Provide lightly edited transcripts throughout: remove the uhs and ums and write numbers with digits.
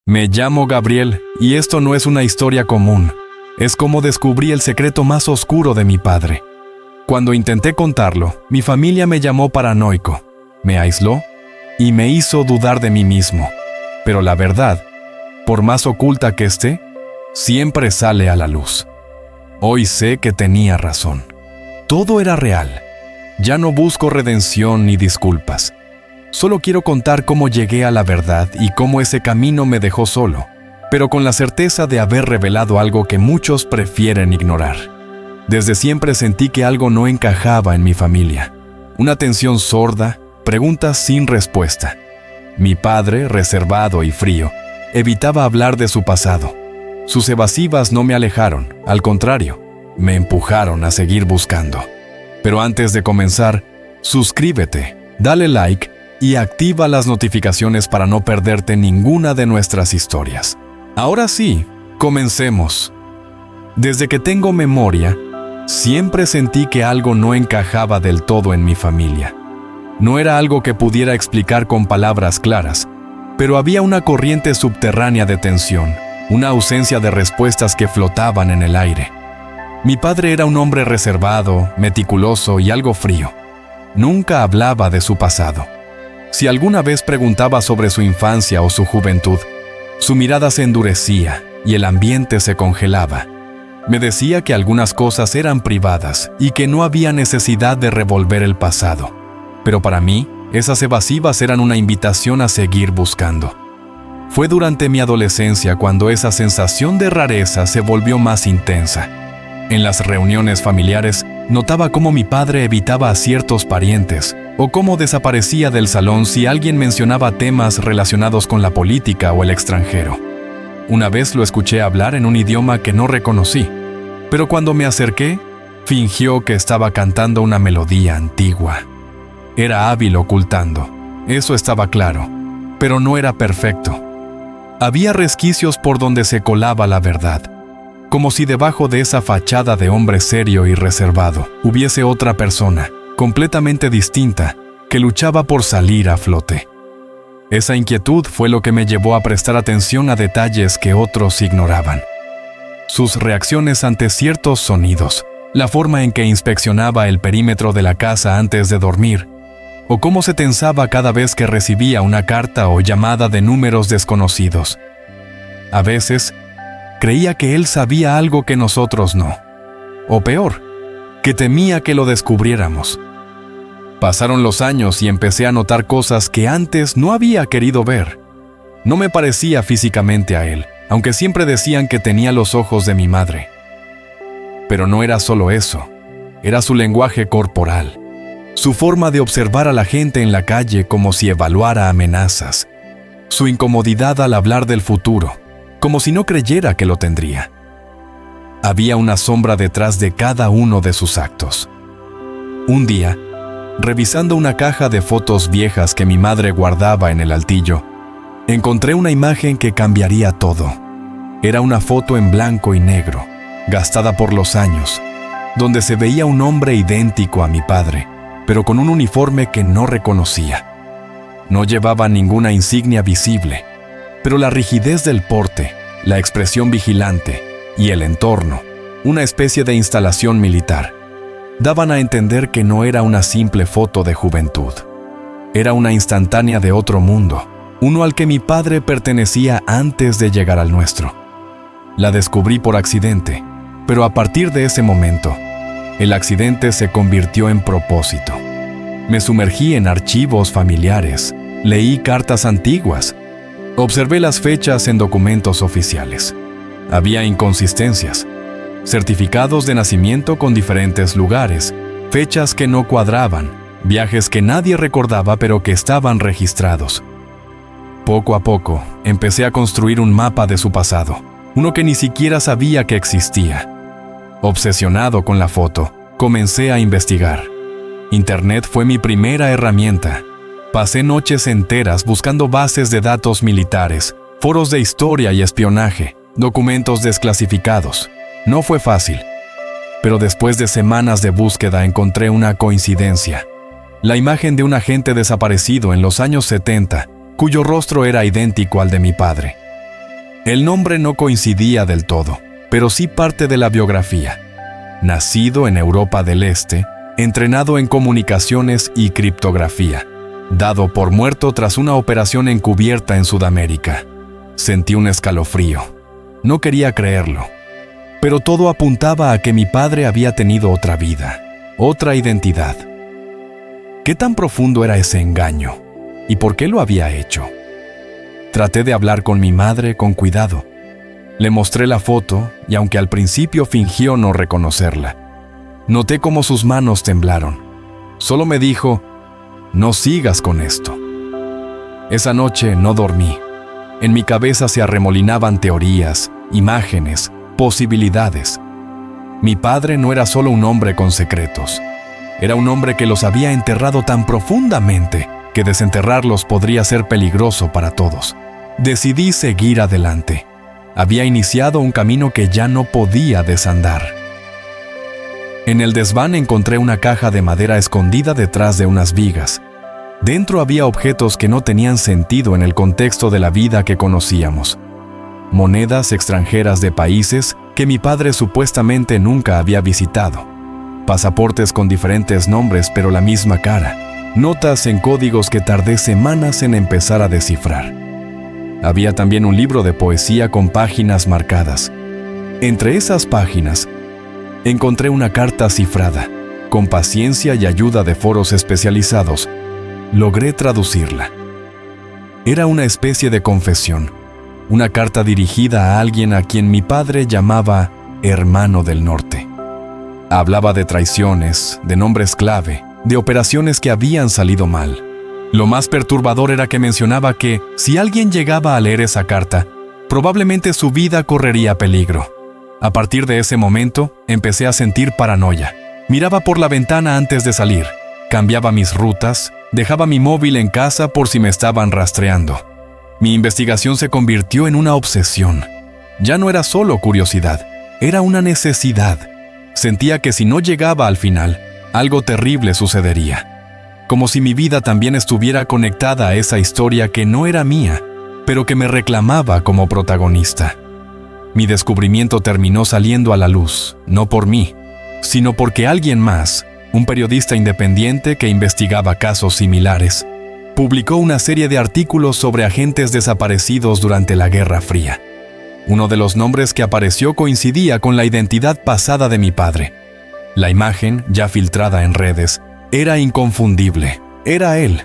Me llamo Gabriel y esto no es una historia común. Es como descubrí el secreto más oscuro de mi padre. Cuando intenté contarlo, mi familia me llamó paranoico, me aisló y me hizo dudar de mí mismo. Pero la verdad, por más oculta que esté, siempre sale a la luz. Hoy sé que tenía razón. Todo era real. Ya no busco redención ni disculpas. Solo quiero contar cómo llegué a la verdad y cómo ese camino me dejó solo, pero con la certeza de haber revelado algo que muchos prefieren ignorar. Desde siempre sentí que algo no encajaba en mi familia. Una tensión sorda, preguntas sin respuesta. Mi padre, reservado y frío, evitaba hablar de su pasado. Sus evasivas no me alejaron, al contrario, me empujaron a seguir buscando. Pero antes de comenzar, suscríbete, dale like y activa las notificaciones para no perderte ninguna de nuestras historias. Ahora sí, comencemos. Desde que tengo memoria, siempre sentí que algo no encajaba del todo en mi familia. No era algo que pudiera explicar con palabras claras, pero había una corriente subterránea de tensión, una ausencia de respuestas que flotaban en el aire. Mi padre era un hombre reservado, meticuloso y algo frío. Nunca hablaba de su pasado. Si alguna vez preguntaba sobre su infancia o su juventud, su mirada se endurecía y el ambiente se congelaba. Me decía que algunas cosas eran privadas y que no había necesidad de revolver el pasado. Pero para mí, esas evasivas eran una invitación a seguir buscando. Fue durante mi adolescencia cuando esa sensación de rareza se volvió más intensa. En las reuniones familiares, notaba cómo mi padre evitaba a ciertos parientes o cómo desaparecía del salón si alguien mencionaba temas relacionados con la política o el extranjero. Una vez lo escuché hablar en un idioma que no reconocí, pero cuando me acerqué, fingió que estaba cantando una melodía antigua. Era hábil ocultando, eso estaba claro, pero no era perfecto. Había resquicios por donde se colaba la verdad, como si debajo de esa fachada de hombre serio y reservado hubiese otra persona, completamente distinta, que luchaba por salir a flote. Esa inquietud fue lo que me llevó a prestar atención a detalles que otros ignoraban. Sus reacciones ante ciertos sonidos, la forma en que inspeccionaba el perímetro de la casa antes de dormir, o cómo se tensaba cada vez que recibía una carta o llamada de números desconocidos. A veces, creía que él sabía algo que nosotros no. O peor, que temía que lo descubriéramos. Pasaron los años y empecé a notar cosas que antes no había querido ver. No me parecía físicamente a él, aunque siempre decían que tenía los ojos de mi madre. Pero no era solo eso, era su lenguaje corporal, su forma de observar a la gente en la calle como si evaluara amenazas, su incomodidad al hablar del futuro, como si no creyera que lo tendría. Había una sombra detrás de cada uno de sus actos. Un día, revisando una caja de fotos viejas que mi madre guardaba en el altillo, encontré una imagen que cambiaría todo. Era una foto en blanco y negro, gastada por los años, donde se veía un hombre idéntico a mi padre, pero con un uniforme que no reconocía. No llevaba ninguna insignia visible, pero la rigidez del porte, la expresión vigilante y el entorno, una especie de instalación militar, daban a entender que no era una simple foto de juventud. Era una instantánea de otro mundo, uno al que mi padre pertenecía antes de llegar al nuestro. La descubrí por accidente, pero a partir de ese momento, el accidente se convirtió en propósito. Me sumergí en archivos familiares, leí cartas antiguas, observé las fechas en documentos oficiales. Había inconsistencias, certificados de nacimiento con diferentes lugares, fechas que no cuadraban, viajes que nadie recordaba pero que estaban registrados. Poco a poco, empecé a construir un mapa de su pasado, uno que ni siquiera sabía que existía. Obsesionado con la foto, comencé a investigar. Internet fue mi primera herramienta. Pasé noches enteras buscando bases de datos militares, foros de historia y espionaje, documentos desclasificados. No fue fácil, pero después de semanas de búsqueda encontré una coincidencia. La imagen de un agente desaparecido en los años 70, cuyo rostro era idéntico al de mi padre. El nombre no coincidía del todo, pero sí parte de la biografía. Nacido en Europa del Este, entrenado en comunicaciones y criptografía, dado por muerto tras una operación encubierta en Sudamérica. Sentí un escalofrío. No quería creerlo. Pero todo apuntaba a que mi padre había tenido otra vida, otra identidad. ¿Qué tan profundo era ese engaño? ¿Y por qué lo había hecho? Traté de hablar con mi madre con cuidado. Le mostré la foto y aunque al principio fingió no reconocerla, noté cómo sus manos temblaron. Solo me dijo, no sigas con esto. Esa noche no dormí. En mi cabeza se arremolinaban teorías, imágenes, posibilidades. Mi padre no era solo un hombre con secretos. Era un hombre que los había enterrado tan profundamente que desenterrarlos podría ser peligroso para todos. Decidí seguir adelante. Había iniciado un camino que ya no podía desandar. En el desván encontré una caja de madera escondida detrás de unas vigas. Dentro había objetos que no tenían sentido en el contexto de la vida que conocíamos. Monedas extranjeras de países que mi padre supuestamente nunca había visitado. Pasaportes con diferentes nombres pero la misma cara. Notas en códigos que tardé semanas en empezar a descifrar. Había también un libro de poesía con páginas marcadas. Entre esas páginas, encontré una carta cifrada. Con paciencia y ayuda de foros especializados, logré traducirla. Era una especie de confesión, una carta dirigida a alguien a quien mi padre llamaba hermano del norte. Hablaba de traiciones, de nombres clave, de operaciones que habían salido mal. Lo más perturbador era que mencionaba que, si alguien llegaba a leer esa carta, probablemente su vida correría peligro. A partir de ese momento, empecé a sentir paranoia. Miraba por la ventana antes de salir, cambiaba mis rutas, dejaba mi móvil en casa por si me estaban rastreando. Mi investigación se convirtió en una obsesión. Ya no era solo curiosidad, era una necesidad. Sentía que si no llegaba al final, algo terrible sucedería. Como si mi vida también estuviera conectada a esa historia que no era mía, pero que me reclamaba como protagonista. Mi descubrimiento terminó saliendo a la luz, no por mí, sino porque alguien más, un periodista independiente que investigaba casos similares, publicó una serie de artículos sobre agentes desaparecidos durante la Guerra Fría. Uno de los nombres que apareció coincidía con la identidad pasada de mi padre. La imagen, ya filtrada en redes, era inconfundible. Era él.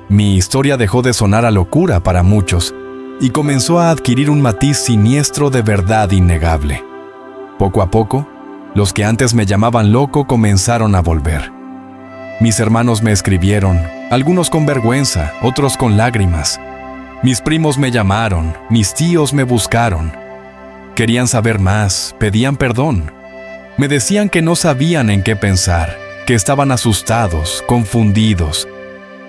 Mi historia dejó de sonar a locura para muchos y comenzó a adquirir un matiz siniestro de verdad innegable. Poco a poco, los que antes me llamaban loco comenzaron a volver. Mis hermanos me escribieron, algunos con vergüenza, otros con lágrimas. Mis primos me llamaron, mis tíos me buscaron. Querían saber más, pedían perdón. Me decían que no sabían en qué pensar, que estaban asustados, confundidos,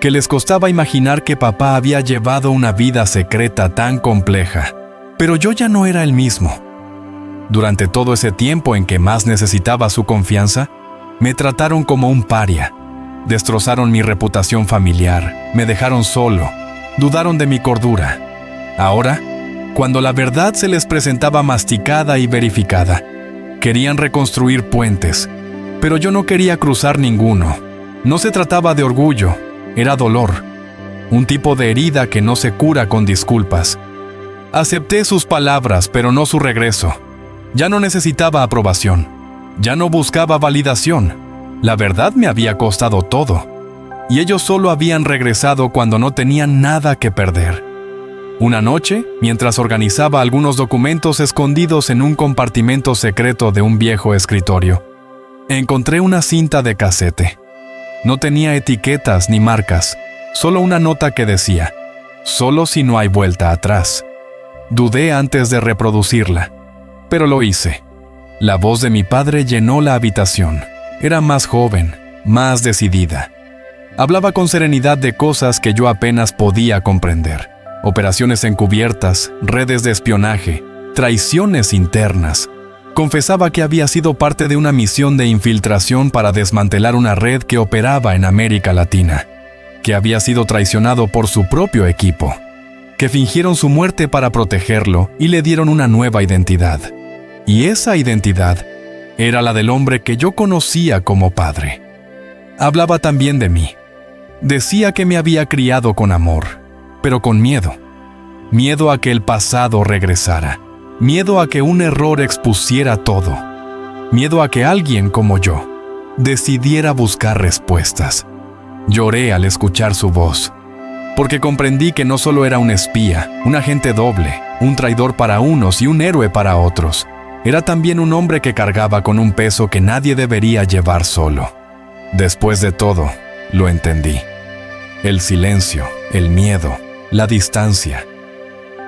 que les costaba imaginar que papá había llevado una vida secreta tan compleja. Pero yo ya no era el mismo. Durante todo ese tiempo en que más necesitaba su confianza, me trataron como un paria. Destrozaron mi reputación familiar, me dejaron solo, dudaron de mi cordura. Ahora, cuando la verdad se les presentaba masticada y verificada, querían reconstruir puentes, pero yo no quería cruzar ninguno. No se trataba de orgullo, era dolor, un tipo de herida que no se cura con disculpas. Acepté sus palabras, pero no su regreso. Ya no necesitaba aprobación, ya no buscaba validación. La verdad me había costado todo, y ellos solo habían regresado cuando no tenían nada que perder. Una noche, mientras organizaba algunos documentos escondidos en un compartimento secreto de un viejo escritorio, encontré una cinta de casete. No tenía etiquetas ni marcas, solo una nota que decía, «Solo si no hay vuelta atrás». Dudé antes de reproducirla, pero lo hice. La voz de mi padre llenó la habitación. Era más joven, más decidida. Hablaba con serenidad de cosas que yo apenas podía comprender. Operaciones encubiertas, redes de espionaje, traiciones internas. Confesaba que había sido parte de una misión de infiltración para desmantelar una red que operaba en América Latina, que había sido traicionado por su propio equipo. que fingieron su muerte para protegerlo y le dieron una nueva identidad. Y esa identidad era la del hombre que yo conocía como padre. Hablaba también de mí. Decía que me había criado con amor, pero con miedo. Miedo a que el pasado regresara. Miedo a que un error expusiera todo. Miedo a que alguien como yo decidiera buscar respuestas. Lloré al escuchar su voz, porque comprendí que no solo era un espía, un agente doble, un traidor para unos y un héroe para otros. Era también un hombre que cargaba con un peso que nadie debería llevar solo. Después de todo, lo entendí. El silencio, el miedo, la distancia.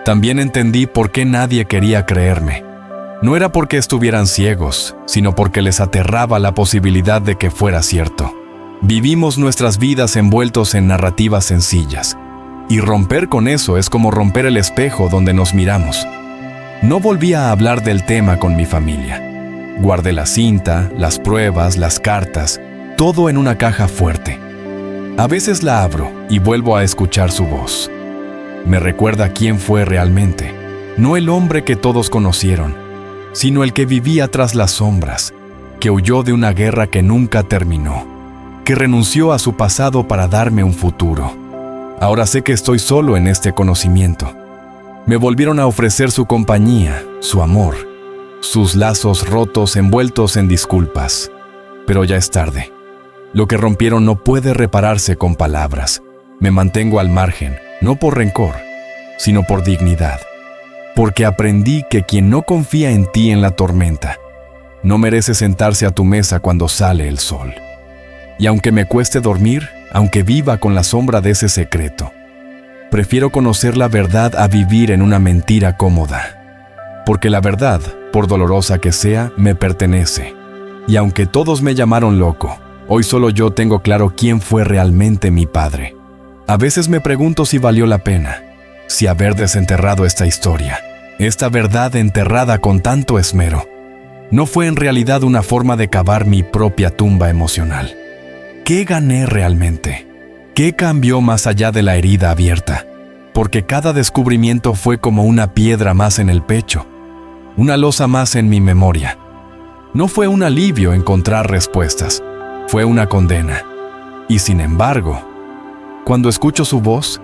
También entendí por qué nadie quería creerme. No era porque estuvieran ciegos, sino porque les aterraba la posibilidad de que fuera cierto. Vivimos nuestras vidas envueltos en narrativas sencillas, y romper con eso es como romper el espejo donde nos miramos. No volví a hablar del tema con mi familia. Guardé la cinta, las pruebas, las cartas, todo en una caja fuerte. A veces la abro y vuelvo a escuchar su voz. Me recuerda quién fue realmente, no el hombre que todos conocieron, sino el que vivía tras las sombras, que huyó de una guerra que nunca terminó, que renunció a su pasado para darme un futuro. Ahora sé que estoy solo en este conocimiento. Me volvieron a ofrecer su compañía, su amor, sus lazos rotos envueltos en disculpas. Pero ya es tarde. Lo que rompieron no puede repararse con palabras. Me mantengo al margen, no por rencor, sino por dignidad. Porque aprendí que quien no confía en ti en la tormenta, no merece sentarse a tu mesa cuando sale el sol. Y aunque me cueste dormir, aunque viva con la sombra de ese secreto, prefiero conocer la verdad a vivir en una mentira cómoda. Porque la verdad, por dolorosa que sea, me pertenece. Y aunque todos me llamaron loco, hoy solo yo tengo claro quién fue realmente mi padre. A veces me pregunto si valió la pena, si haber desenterrado esta historia, esta verdad enterrada con tanto esmero, no fue en realidad una forma de cavar mi propia tumba emocional. ¿Qué gané realmente? ¿Qué cambió más allá de la herida abierta? Porque cada descubrimiento fue como una piedra más en el pecho, una losa más en mi memoria. No fue un alivio encontrar respuestas, fue una condena. Y sin embargo, cuando escucho su voz,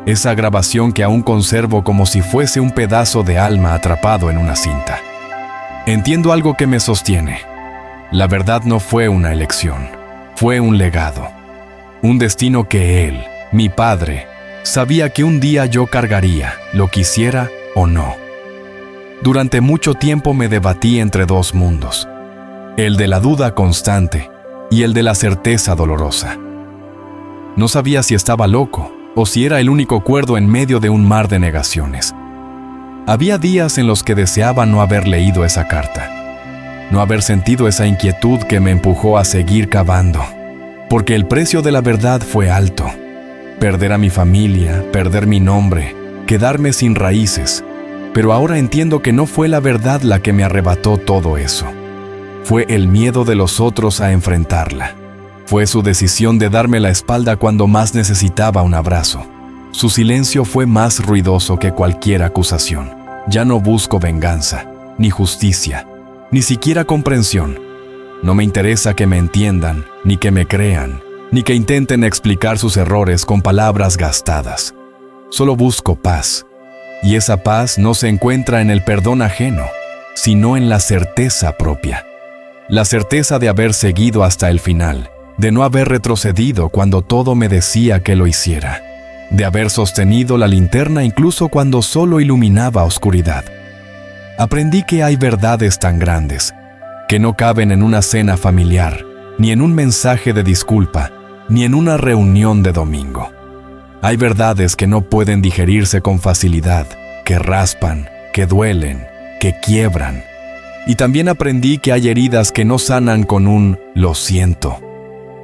esa grabación que aún conservo como si fuese un pedazo de alma atrapado en una cinta, entiendo algo que me sostiene. La verdad no fue una elección, fue un legado. Un destino que él, mi padre, sabía que un día yo cargaría, lo quisiera o no. Durante mucho tiempo me debatí entre dos mundos, el de la duda constante y el de la certeza dolorosa. No sabía si estaba loco o si era el único cuerdo en medio de un mar de negaciones. Había días en los que deseaba no haber leído esa carta, no haber sentido esa inquietud que me empujó a seguir cavando. Porque el precio de la verdad fue alto. Perder a mi familia, perder mi nombre, quedarme sin raíces. Pero ahora entiendo que no fue la verdad la que me arrebató todo eso. Fue el miedo de los otros a enfrentarla. Fue su decisión de darme la espalda cuando más necesitaba un abrazo. Su silencio fue más ruidoso que cualquier acusación. Ya no busco venganza, ni justicia, ni siquiera comprensión. No me interesa que me entiendan, ni que me crean, ni que intenten explicar sus errores con palabras gastadas. Solo busco paz. Y esa paz no se encuentra en el perdón ajeno, sino en la certeza propia. La certeza de haber seguido hasta el final, de no haber retrocedido cuando todo me decía que lo hiciera, de haber sostenido la linterna incluso cuando solo iluminaba oscuridad. Aprendí que hay verdades tan grandes, que no caben en una cena familiar, ni en un mensaje de disculpa, ni en una reunión de domingo. Hay verdades que no pueden digerirse con facilidad, que raspan, que duelen, que quiebran. Y también aprendí que hay heridas que no sanan con un «lo siento»,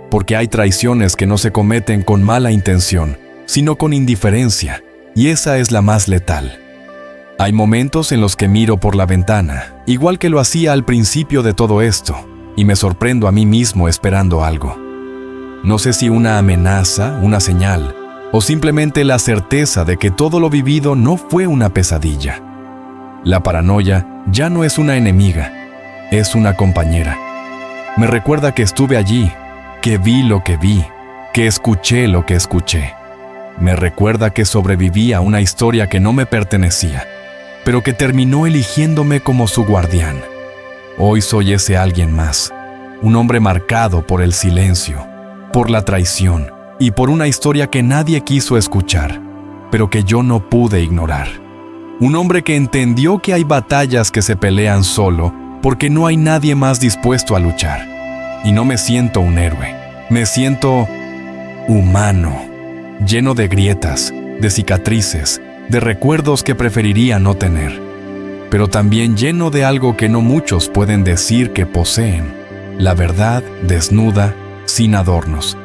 porque hay traiciones que no se cometen con mala intención, sino con indiferencia, y esa es la más letal. Hay momentos en los que miro por la ventana, igual que lo hacía al principio de todo esto, y me sorprendo a mí mismo esperando algo. No sé si una amenaza, una señal, o simplemente la certeza de que todo lo vivido no fue una pesadilla. La paranoia ya no es una enemiga, es una compañera. Me recuerda que estuve allí, que vi lo que vi, que escuché lo que escuché. Me recuerda que sobreviví a una historia que no me pertenecía, pero que terminó eligiéndome como su guardián. Hoy soy ese alguien más, un hombre marcado por el silencio, por la traición y por una historia que nadie quiso escuchar, pero que yo no pude ignorar. Un hombre que entendió que hay batallas que se pelean solo porque no hay nadie más dispuesto a luchar. Y no me siento un héroe, me siento humano, lleno de grietas, de cicatrices, de recuerdos que preferiría no tener, pero también lleno de algo que no muchos pueden decir que poseen, la verdad desnuda, sin adornos.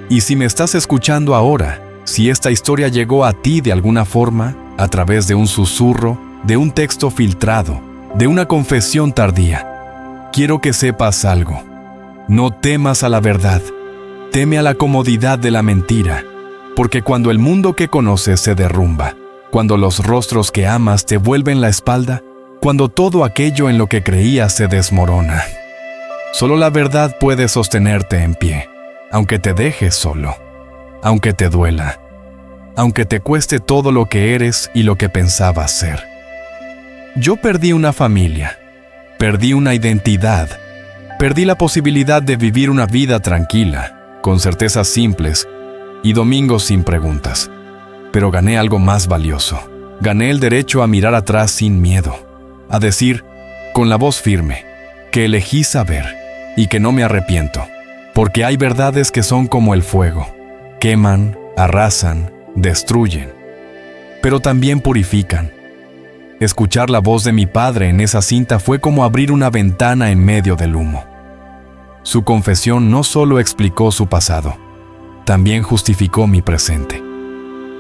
Y si me estás escuchando ahora, si esta historia llegó a ti de alguna forma, a través de un susurro, de un texto filtrado, de una confesión tardía, quiero que sepas algo. No temas a la verdad, teme a la comodidad de la mentira, porque cuando el mundo que conoces se derrumba, cuando los rostros que amas te vuelven la espalda, cuando todo aquello en lo que creías se desmorona, solo la verdad puede sostenerte en pie, aunque te dejes solo, aunque te duela, aunque te cueste todo lo que eres y lo que pensabas ser. Yo perdí una familia, perdí una identidad, perdí la posibilidad de vivir una vida tranquila, con certezas simples y domingos sin preguntas. Pero gané algo más valioso. Gané el derecho a mirar atrás sin miedo, a decir, con la voz firme, que elegí saber y que no me arrepiento, porque hay verdades que son como el fuego, queman, arrasan, destruyen, pero también purifican. Escuchar la voz de mi padre en esa cinta fue como abrir una ventana en medio del humo. Su confesión no solo explicó su pasado, también justificó mi presente.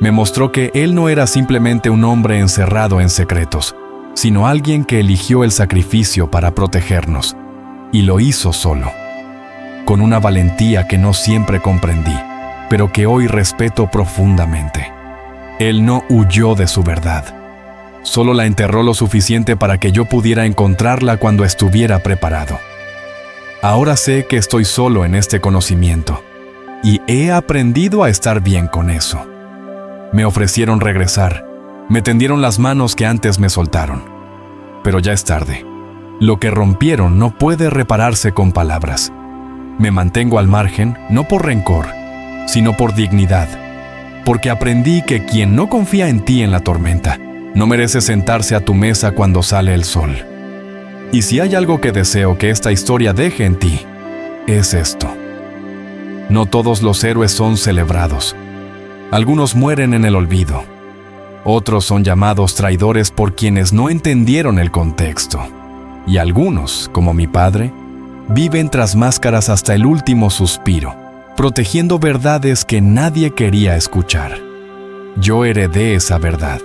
Me mostró que él no era simplemente un hombre encerrado en secretos, sino alguien que eligió el sacrificio para protegernos, y lo hizo solo, con una valentía que no siempre comprendí, pero que hoy respeto profundamente. Él no huyó de su verdad, solo la enterró lo suficiente para que yo pudiera encontrarla cuando estuviera preparado. Ahora sé que estoy solo en este conocimiento, y he aprendido a estar bien con eso. Me ofrecieron regresar, me tendieron las manos que antes me soltaron, pero ya es tarde. Lo que rompieron no puede repararse con palabras. Me mantengo al margen, no por rencor, sino por dignidad, porque aprendí que quien no confía en ti en la tormenta, no merece sentarse a tu mesa cuando sale el sol. Y si hay algo que deseo que esta historia deje en ti, es esto. No todos los héroes son celebrados. Algunos mueren en el olvido. Otros son llamados traidores por quienes no entendieron el contexto. Y algunos, como mi padre, viven tras máscaras hasta el último suspiro, protegiendo verdades que nadie quería escuchar. Yo heredé esa verdad.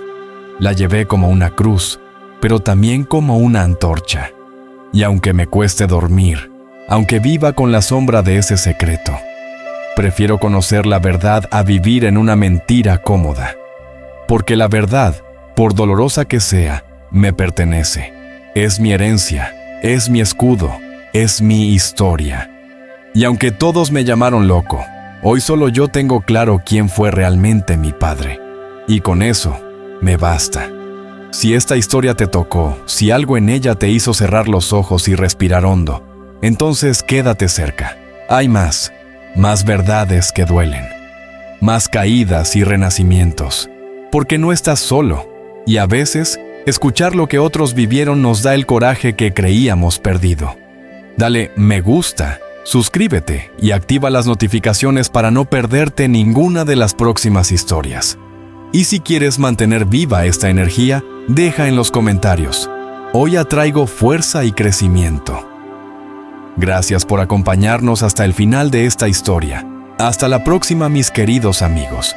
La llevé como una cruz, pero también como una antorcha. Y aunque me cueste dormir, aunque viva con la sombra de ese secreto, prefiero conocer la verdad a vivir en una mentira cómoda. Porque la verdad, por dolorosa que sea, me pertenece. Es mi herencia, es mi escudo, es mi historia. Y aunque todos me llamaron loco, hoy solo yo tengo claro quién fue realmente mi padre. Y con eso, me basta. Si esta historia te tocó, si algo en ella te hizo cerrar los ojos y respirar hondo, entonces quédate cerca. Hay más verdades que duelen, más caídas y renacimientos, porque no estás solo, y a veces, escuchar lo que otros vivieron nos da el coraje que creíamos perdido. Dale me gusta, suscríbete y activa las notificaciones para no perderte ninguna de las próximas historias. Y si quieres mantener viva esta energía, deja en los comentarios. Hoy atraigo fuerza y crecimiento. Gracias por acompañarnos hasta el final de esta historia. Hasta la próxima, mis queridos amigos.